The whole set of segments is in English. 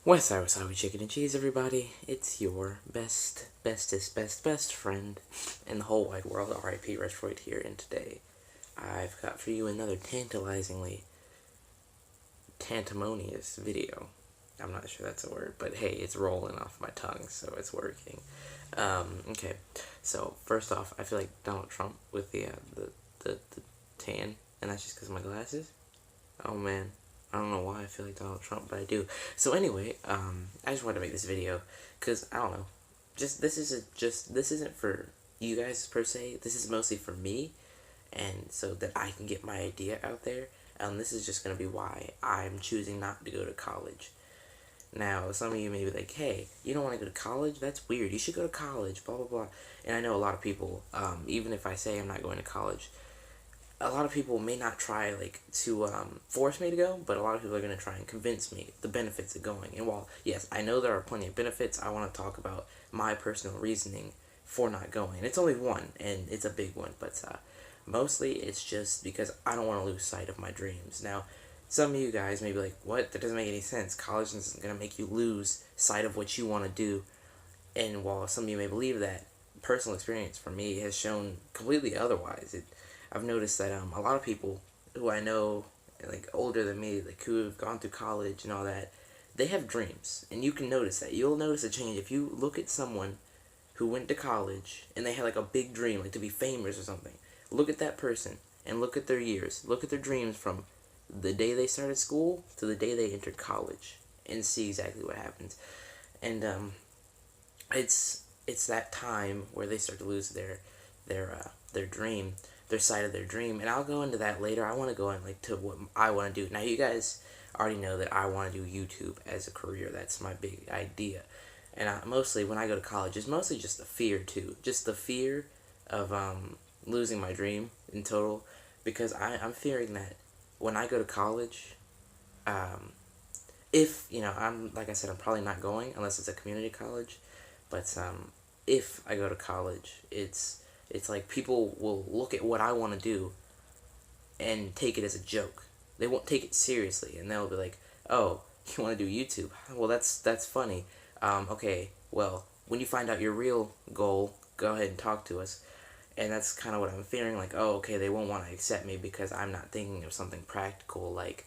What's up, chicken and cheese, everybody? It's your best friend in the whole wide world, R.I.P. Retroid here, and today I've got for you another tantalizingly tantamonious video. I'm not sure that's a word, but hey, it's rolling off my tongue, so it's working. Okay, so first off, I feel like Donald Trump with the tan, and that's just because of my glasses. Oh man, I don't know why I feel like Donald Trump, but I do. So anyway, I just wanted to make this video because I don't know. This isn't for you guys per se. This is mostly for me, and so that I can get my idea out there. And this is just gonna be why I'm choosing not to go to college. Now, some of you may be like, "Hey, you don't want to go to college? That's weird. You should go to college." Blah blah blah. And I know a lot of people. Even if I say I'm not going to college, a lot of people may not try to force me to go, but a lot of people are going to try and convince me the benefits of going. And while yes, I know there are plenty of benefits, I want to talk about my personal reasoning for not going. It's only one, and it's a big one, but mostly it's just because I don't want to lose sight of my dreams. Now, some of you guys may be like, "What? That doesn't make any sense. College isn't going to make you lose sight of what you want to do." And while some of you may believe that, personal experience for me has shown completely otherwise. I've noticed that a lot of people who I know, like older than me, like who have gone through college and all that, they have dreams, and you can notice that. You'll notice a change if you look at someone who went to college and they had like a big dream, like to be famous or something. Look at that person and look at their years. Look at their dreams from the day they started school to the day they entered college, and see exactly what happens. And it's that time where they start to lose their dream, their side of their dream, and I'll go into that later. I want to go in to what I want to do. Now, you guys already know that I want to do YouTube as a career. That's my big idea. And mostly when I go to college, it's mostly just the fear too, just the fear of losing my dream in total, because I'm fearing that when I go to college, if I'm like I said, I'm probably not going unless it's a community college, but if I go to college, it's like people will look at what I want to do and take it as a joke. They won't take it seriously, and they'll be like, "Oh, you want to do YouTube? Well, that's funny. Okay, well, when you find out your real goal, go ahead and talk to us." And that's kind of what I'm fearing. Like, oh, okay, they won't want to accept me because I'm not thinking of something practical, like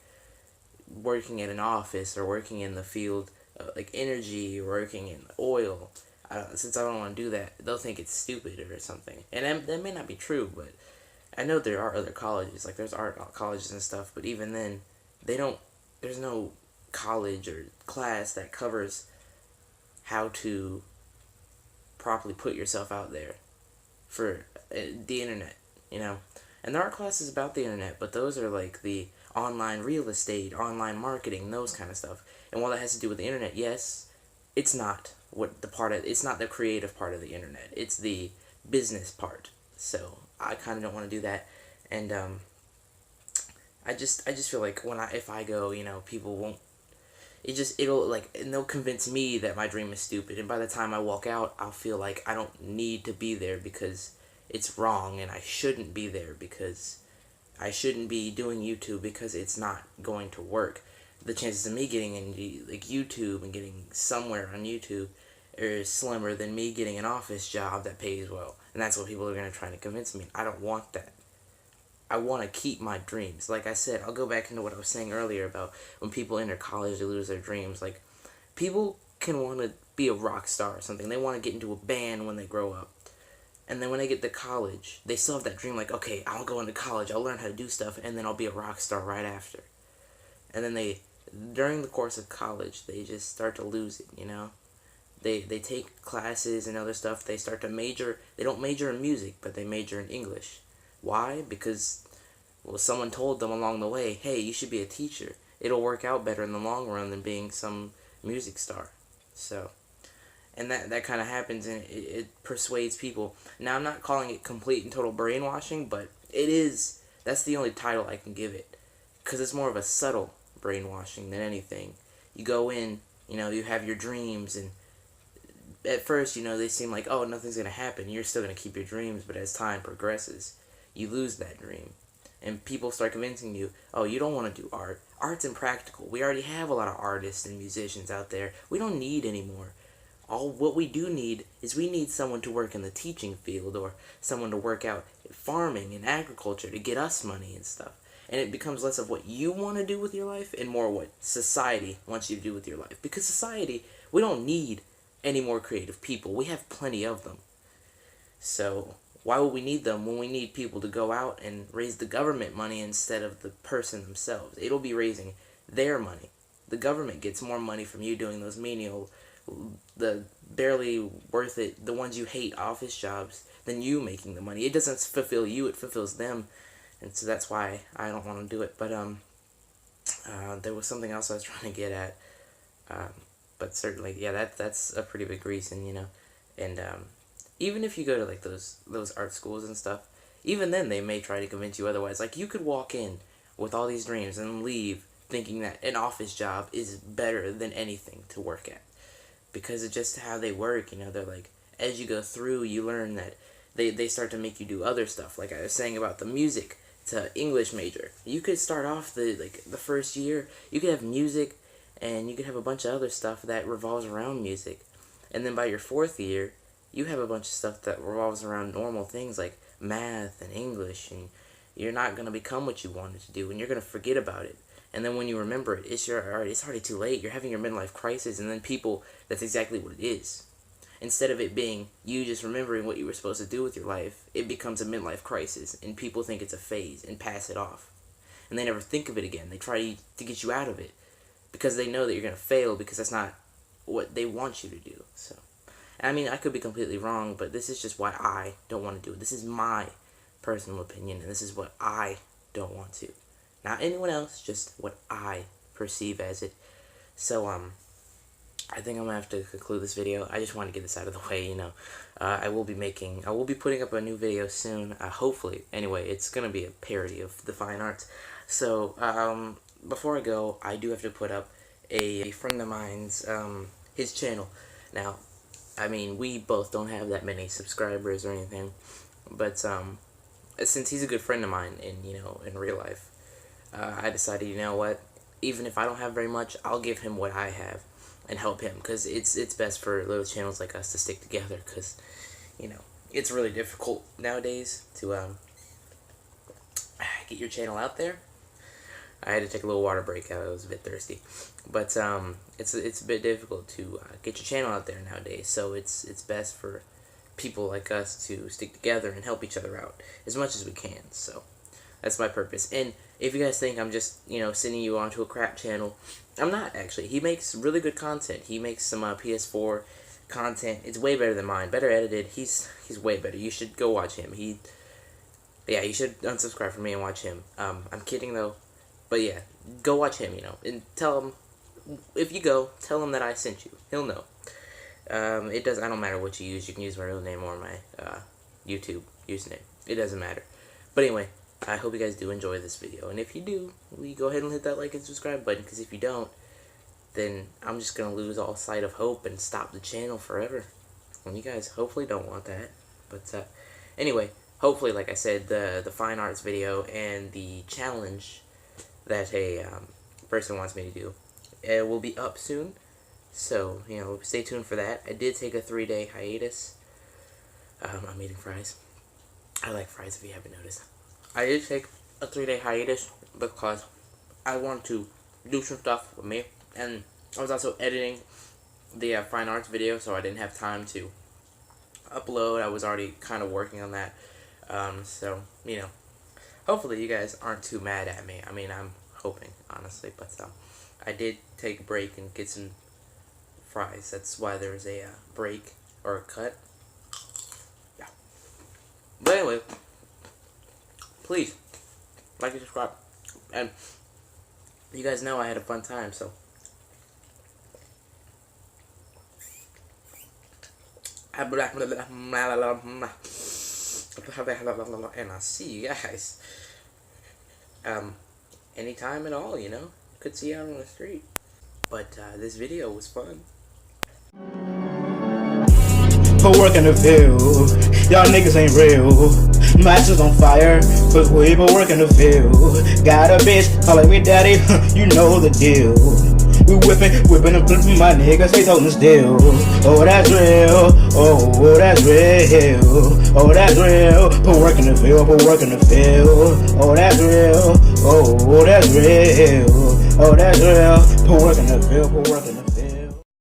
working at an office or working in the field, like energy, working in oil. Since I don't want to do that, they'll think it's stupid or something. And that may not be true, but I know there are other colleges, like there's art colleges and stuff, but even then, they don't, there's no college or class that covers how to properly put yourself out there for the internet. And there are classes about the internet, but those are like the online real estate, online marketing, those kind of stuff. And while that has to do with the internet, yes, it's not it's not the creative part of the internet. It's the business part. So I kind of don't want to do that, and I just feel like if I go, people won't. It'll and they'll convince me that my dream is stupid, and by the time I walk out, I'll feel like I don't need to be there because it's wrong, and I shouldn't be there because I shouldn't be doing YouTube because it's not going to work. The chances of me getting into YouTube and getting somewhere on YouTube are slimmer than me getting an office job that pays well. And that's what people are going to try to convince me. I don't want that. I want to keep my dreams. Like I said, I'll go back into what I was saying earlier about when people enter college, they lose their dreams. Like, people can want to be a rock star or something. They want to get into a band when they grow up. And then when they get to college, they still have that dream like, okay, I'll go into college, I'll learn how to do stuff, and then I'll be a rock star right after. And then during the course of college, they just start to lose it, They take classes and other stuff. They start to major. They don't major in music, but they major in English. Why? Because, well, someone told them along the way, hey, you should be a teacher. It'll work out better in the long run than being some music star. So, and that kind of happens, and it persuades people. Now, I'm not calling it complete and total brainwashing, but it is. That's the only title I can give it, because it's more of a subtle brainwashing than anything. You go in, you have your dreams, and at first, they seem like, oh, nothing's going to happen. You're still going to keep your dreams, but as time progresses, you lose that dream. And people start convincing you, oh, you don't want to do art. Arts and practical. We already have a lot of artists and musicians out there. We don't need any more. All what we do need is we need someone to work in the teaching field, or someone to work out farming and agriculture to get us money and stuff. And it becomes less of what you want to do with your life and more what society wants you to do with your life. Because society, we don't need any more creative people. We have plenty of them. So why would we need them when we need people to go out and raise the government money instead of the person themselves? It'll be raising their money. The government gets more money from you doing those menial, the barely worth it, the ones you hate office jobs, than you making the money. It doesn't fulfill you, it fulfills them. And so that's why I don't want to do it. But there was something else I was trying to get at. But certainly, yeah, that's a pretty big reason, you know. And even if you go to like those art schools and stuff, even then they may try to convince you otherwise. Like, you could walk in with all these dreams and leave thinking that an office job is better than anything to work at. Because of just how they work, you know. They're like, as you go through, you learn that they start to make you do other stuff. Like I was saying about the music to English major. You could start off the first year, you could have music, and you could have a bunch of other stuff that revolves around music. And then by your fourth year, you have a bunch of stuff that revolves around normal things like math and English, and you're not going to become what you wanted to do, and you're going to forget about it. And then when you remember it, it's already too late. You're having your midlife crisis, and then that's exactly what it is. Instead of it being you just remembering what you were supposed to do with your life, it becomes a midlife crisis, and people think it's a phase and pass it off. And they never think of it again. They try to get you out of it because they know that you're going to fail because that's not what they want you to do. So, I mean, I could be completely wrong, but this is just why I don't want to do it. This is my personal opinion, and this is what I don't want to. Not anyone else, just what I perceive as it. So, I think I'm gonna have to conclude this video. I just want to get this out of the way, you know. I will be putting up a new video soon, hopefully. Anyway, it's gonna be a parody of the fine arts. So, before I go, I do have to put up a friend of mine's, his channel. Now, I mean, we both don't have that many subscribers or anything, but, since he's a good friend of mine in real life, I decided, you know what, even if I don't have very much, I'll give him what I have and help him, because it's best for little channels like us to stick together, because, you know, it's really difficult nowadays to get your channel out there. I had to take a little water break. I was a bit thirsty, but it's a bit difficult to get your channel out there nowadays, so it's best for people like us to stick together and help each other out as much as we can. So that's my purpose. And if you guys think I'm just, you know, sending you onto a crap channel, I'm not, actually. He makes really good content. He makes some PS4 content. It's way better than mine. Better edited. He's way better. You should go watch him. You should unsubscribe from me and watch him. I'm kidding, though. But yeah, go watch him, you know. And tell him, if you go, tell him that I sent you. He'll know. I don't matter what you use. You can use my real name or my YouTube username. It doesn't matter. But anyway, I hope you guys do enjoy this video, and if you do, we go ahead and hit that like and subscribe button, because if you don't, then I'm just going to lose all sight of hope and stop the channel forever, and you guys hopefully don't want that. But anyway, hopefully, like I said, the fine arts video and the challenge that a person wants me to do will be up soon, so, you know, stay tuned for that. I did take a 3-day hiatus. I'm eating fries. I like fries, if you haven't noticed. I did take a 3-day hiatus because I wanted to do some stuff with me, and I was also editing the fine arts video, so I didn't have time to upload. I was already kind of working on that, so, you know, hopefully you guys aren't too mad at me. I mean, I'm hoping, honestly, but I did take a break and get some fries. That's why there's a break or a cut. Yeah. But anyway, please like and subscribe, and you guys know I had a fun time, so and I'll see you guys anytime at all, you know. Could see you out on the street. But this video was fun. For work in the field, y'all niggas ain't real. Matches on fire, cause we been working the field. Got a bitch calling me daddy, you know the deal. We whipping and flipping, my niggas, they told us still. Oh, that's real, oh, that's real. Oh, that's real, put work in the field, put work in the field. Oh, that's real, oh, that's real. Oh, that's real, put work in the field, put work in the field.